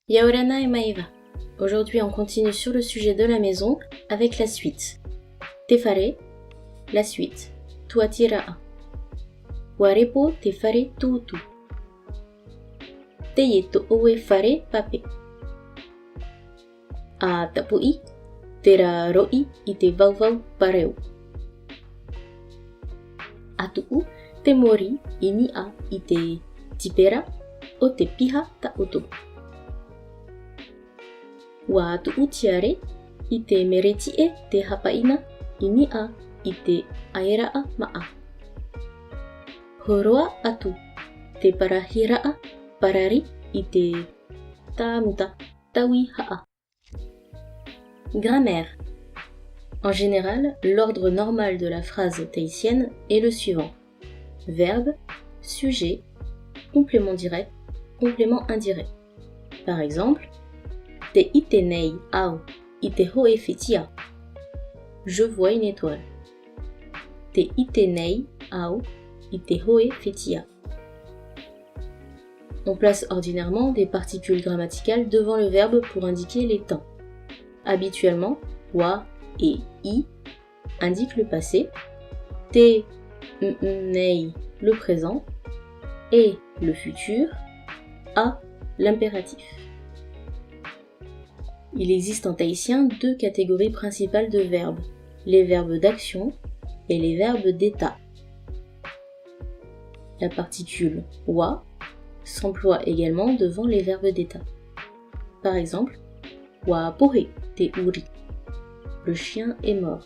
Yaorana et Maeva. Aujourd'hui, on continue sur le sujet de la maison avec la suite. Te fare, la suite. Tuatira'a. Warepo te fare tutu. Te yeto oe fare pape. A tapui, te ra roi I te vauvau pareu. Atu'u te mori I ni'a I te tipera o te piha ta'utu. Wa atu'u tiare I te mereti'e te hapaina I ni'a I te aera'a ma'a. Horoa atu te parahira'a parari I te ta'amuta tawi ha'a. Grammaire. En général, l'ordre normal de la phrase tahitienne est le suivant. Verbe, sujet, complément direct, complément indirect. Par exemple, te ite nei au ite hoe fetia. Je vois une étoile. Te ite nei au ite hoe fetia. On place ordinairement des particules grammaticales devant le verbe pour indiquer les temps. Habituellement, wa et i indiquent le passé, te nei le présent et le futur, a l'impératif. Il existe en tahitien deux catégories principales de verbes, les verbes d'action et les verbes d'état. La particule wa s'emploie également devant les verbes d'état. Par exemple, wa pohe te uri. Le chien est mort.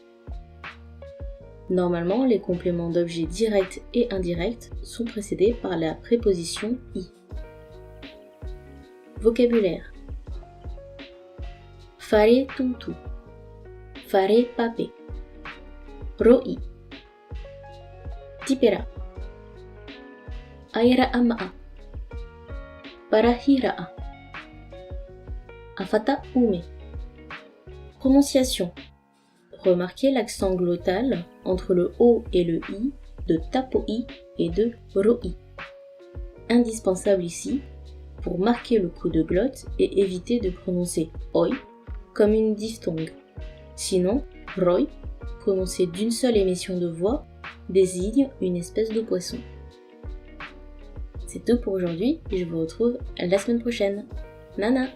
Normalement, les compléments d'objets directs et indirects sont précédés par la préposition i. Vocabulaire. Fare tutu. Fare pape. Roi. Tipera. Aera'a ma'a. Parahira'a. Afata ume. Prononciation. Remarquez l'accent glottal entre le O et le I de tapoi et de roi. Indispensable ici pour marquer le coup de glotte et éviter de prononcer oi comme une diphtongue. Sinon, roi, prononcé d'une seule émission de voix, désigne une espèce de poisson. C'est tout pour aujourd'hui et je vous retrouve la semaine prochaine. Nana!